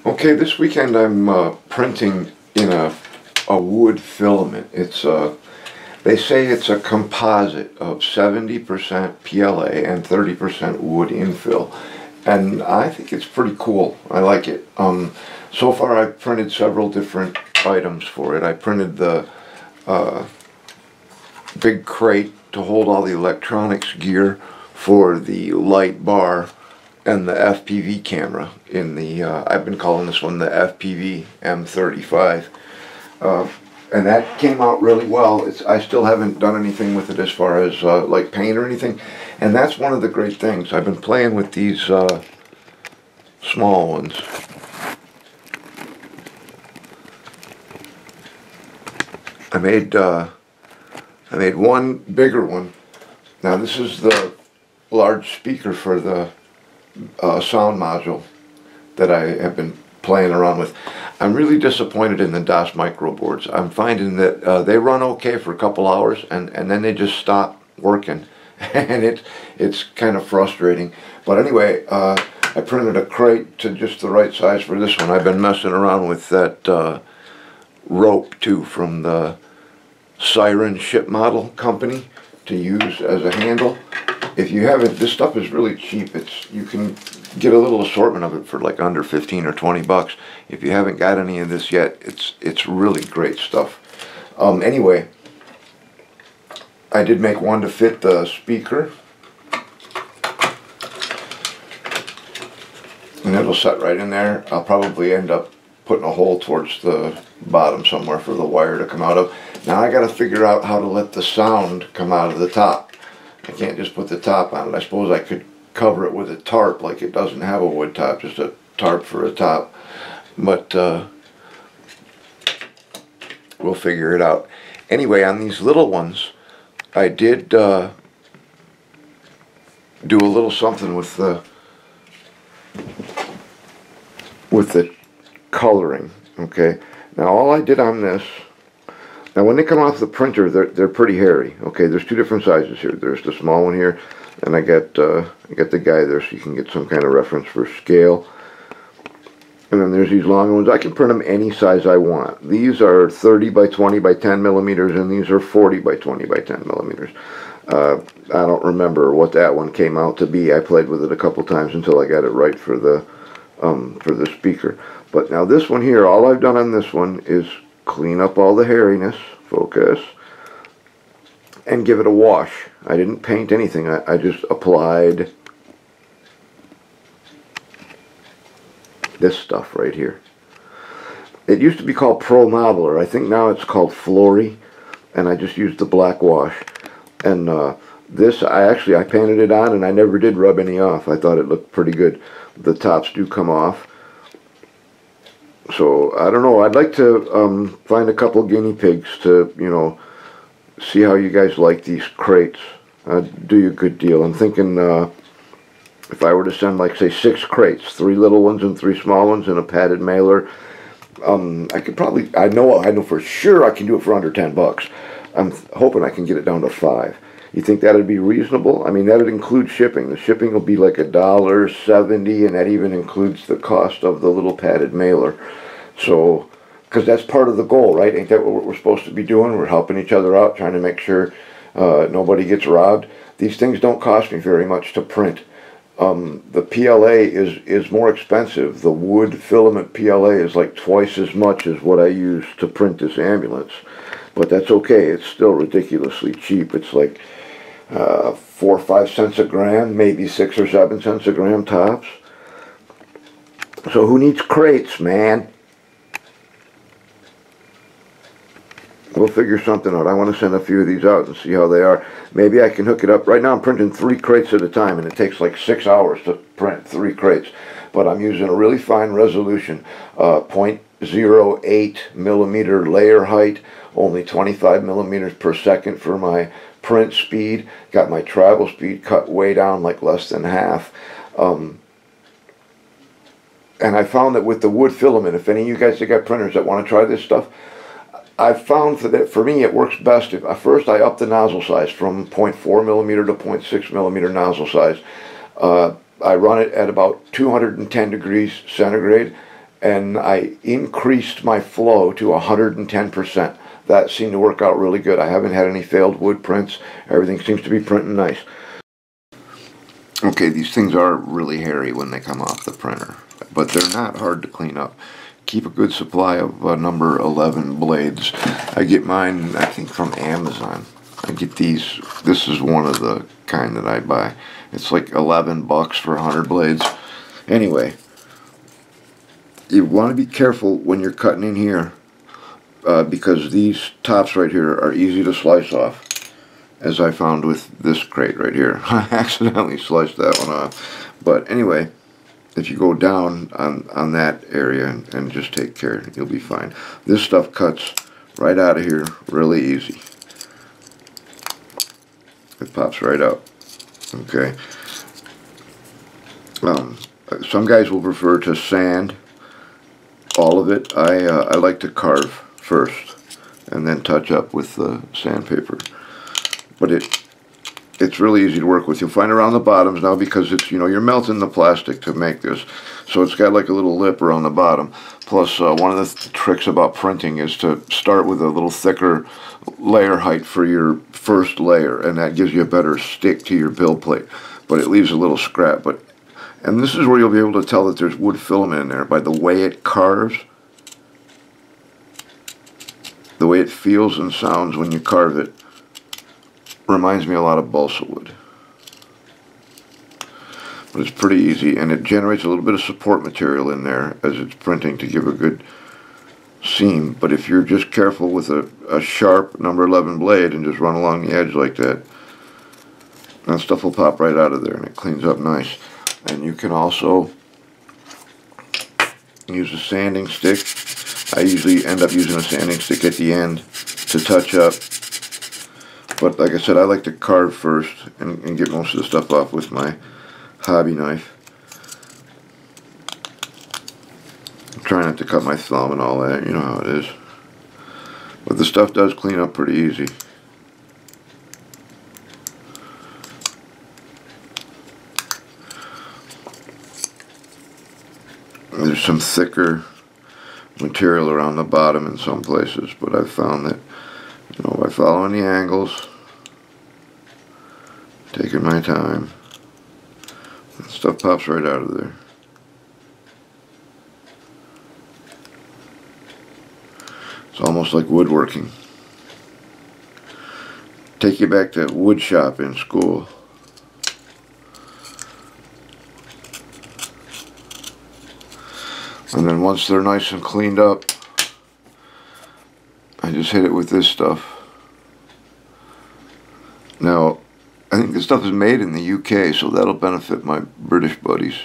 Okay, this weekend I'm printing in a wood filament. They say it's a composite of 70% PLA and 30% wood infill, and I think it's pretty cool. I like it. So far I've printed several different items for it. I printed the big crate to hold all the electronics gear for the light bar and the FPV camera in the, I've been calling this one the FPV M35. And that came out really well. I still haven't done anything with it as far as like paint or anything. And that's one of the great things. I've been playing with these small ones. I made one bigger one. Now this is the large speaker for the sound module that I have been playing around with. I'm really disappointed in the DAS micro boards. I'm finding that they run okay for a couple hours and then they just stop working and it's kind of frustrating. But anyway, I printed a crate to just the right size for this one. I've been messing around with that rope too from the Siren ship model company to use as a handle. If you haven't, this stuff is really cheap. You can get a little assortment of it for like under 15 or 20 bucks. If you haven't got any of this yet, it's really great stuff. Anyway, I did make one to fit the speaker, and it'll set right in there. I'll probably end up putting a hole towards the bottom somewhere for the wire to come out of. Now I got to figure out how to let the sound come out of the top. I can't just put the top on it. I suppose I could cover it with a tarp, like it doesn't have a wood top, just a tarp for a top. But we'll figure it out. Anyway, on these little ones, I did do a little something with the coloring. Okay. Now all I did on this. Now when they come off the printer, they're pretty hairy. Okay, there's two different sizes here. There's the small one here, and I got the guy there so you can get some kind of reference for scale. And then there's these long ones. I can print them any size I want. These are 30 by 20 by 10 millimeters, and these are 40 by 20 by 10 millimeters. I don't remember what that one came out to be. I played with it a couple times until I got it right for the speaker. But now this one here, all I've done on this one is clean up all the hairiness, focus, and give it a wash. I didn't paint anything. I just applied this stuff right here. It used to be called Pro Modeler. I think now it's called Flory, and I just used the black wash. And this, I painted it on, and I never did rub any off. I thought it looked pretty good. The tops do come off. So, I don't know, I'd like to find a couple guinea pigs to, you know, see how you guys like these crates. Do you a good deal. I'm thinking if I were to send, like, say, 6 crates, 3 little ones and 3 small ones in a padded mailer, I could probably, I know for sure I can do it for under 10 bucks. I'm hoping I can get it down to 5. You think that'd be reasonable? I mean, that'd include shipping. The shipping will be like $1.70, and that even includes the cost of the little padded mailer. So, because that's part of the goal, right? Ain't that what we're supposed to be doing? We're helping each other out, trying to make sure nobody gets robbed. These things don't cost me very much to print. The PLA is more expensive. The wood filament PLA is like twice as much as what I use to print this ambulance. But that's okay. It's still ridiculously cheap. It's like 4 or 5 cents a gram, maybe 6 or 7 cents a gram tops. So who needs crates, man? We'll figure something out. I want to send a few of these out and see how they are. Maybe I can hook it up. Right now I'm printing 3 crates at a time, and it takes like 6 hours to print 3 crates. But I'm using a really fine resolution, 0.08 millimeter layer height, only 25 millimeters per second for my print speed. Got my travel speed cut way down, like less than half. And I found that with the wood filament, if any of you guys have got printers that want to try this stuff, I've found that for me it works best if first I up the nozzle size from 0.4 millimeter to 0.6 millimeter nozzle size. I run it at about 210 degrees centigrade, and I increased my flow to 110%. That seemed to work out really good. I haven't had any failed wood prints. Everything seems to be printing nice. Okay, these things are really hairy when they come off the printer, but they're not hard to clean up. Keep a good supply of number 11 blades. I get mine, I think, from Amazon. I get these. This is one of the kind that I buy. It's like 11 bucks for 100 blades. Anyway, you want to be careful when you're cutting in here because these tops right here are easy to slice off, as I found with this crate right here. I accidentally sliced that one off. But anyway, if you go down on that area and just take care, you'll be fine. This stuff cuts right out of here really easy. It pops right out. Okay. Some guys will prefer to sand all of it. I like to carve first and then touch up with the sandpaper. But it's really easy to work with. You'll find around the bottoms now because it's, you know, you're melting the plastic to make this. So it's got like a little lip around the bottom. Plus, one of the tricks about printing is to start with a little thicker layer height for your first layer, and that gives you a better stick to your build plate. But it leaves a little scrap. And this is where you'll be able to tell that there's wood filament in there by the way it carves. The way it feels and sounds when you carve it reminds me a lot of balsa wood. But it's pretty easy, and it generates a little bit of support material in there as it's printing to give a good seam. But if you're just careful with a sharp number 11 blade and just run along the edge like that, that stuff will pop right out of there and it cleans up nice. And you can also use a sanding stick. I usually end up using a sanding stick at the end to touch up. But like I said, I like to carve first and get most of the stuff off with my hobby knife. I'm trying not to cut my thumb and all that, you know how it is. But the stuff does clean up pretty easy. There's some thicker material around the bottom in some places, but I've found that, you know, by following the angles, taking my time, that stuff pops right out of there. It's almost like woodworking. Take you back to wood shop in school. And then once they're nice and cleaned up, I just hit it with this stuff. Now, I think this stuff is made in the UK, so that'll benefit my British buddies.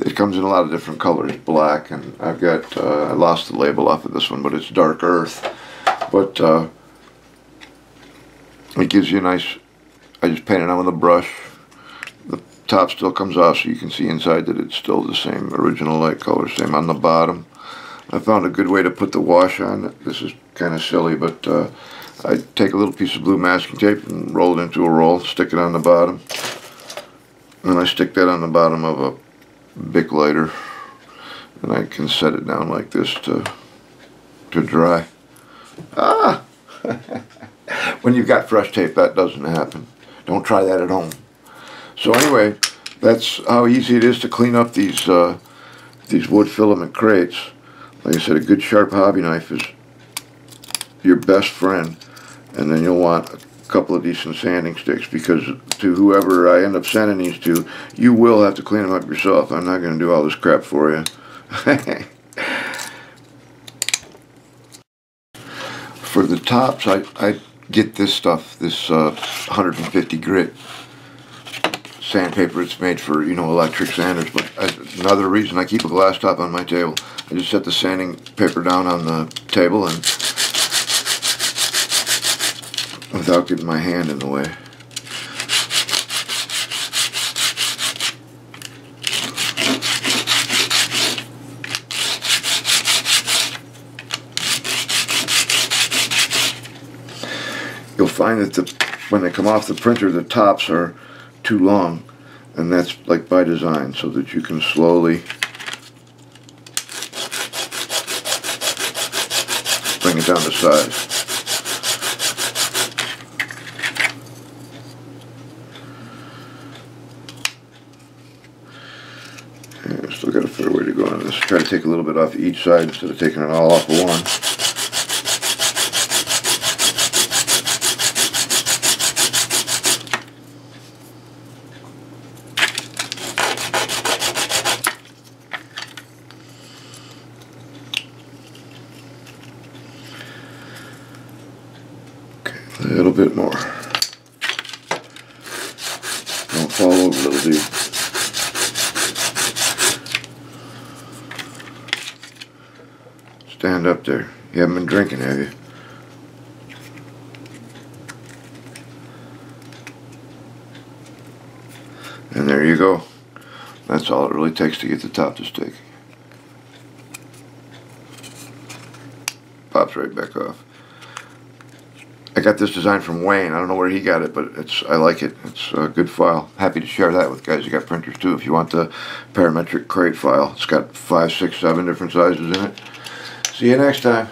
It comes in a lot of different colors, black, and I've got, I lost the label off of this one, but it's dark earth. But it gives you a nice, I just painted on with a brush. The top still comes off so you can see inside that it's still the same original light color, same on the bottom. I found a good way to put the wash on. This is kind of silly, but I take a little piece of blue masking tape and roll it into a roll, stick it on the bottom, and I stick that on the bottom of a Bic lighter, and I can set it down like this to dry. Ah! When you've got fresh tape, that doesn't happen. Don't try that at home. So anyway, that's how easy it is to clean up these wood filament crates. Like I said, a good sharp hobby knife is your best friend, and then you'll want a couple of decent sanding sticks, because to whoever I end up sending these to, you will have to clean them up yourself. I'm not going to do all this crap for you. For the tops, I get this stuff, this 150 grit sandpaper. It's made for, you know, electric sanders. But another reason I keep a glass top on my table, I just set the sanding paper down on the table and without getting my hand in the way. You'll find that when they come off the printer, the tops are too long, and that's like by design, so that you can slowly it down to size. Yeah, still got a fair way to go on this. Try to take a little bit off each side instead of taking it all off of one. A little bit more. Don't fall over, little dude. Stand up there. You haven't been drinking, have you? And there you go. That's all it really takes to get the top to stick. Pops right back off. I got this design from Wayne. I don't know where he got it, but I like it. It's a good file. Happy to share that with guys who got printers too. If you want the parametric crate file, it's got 5, 6, 7 different sizes in it. See you next time.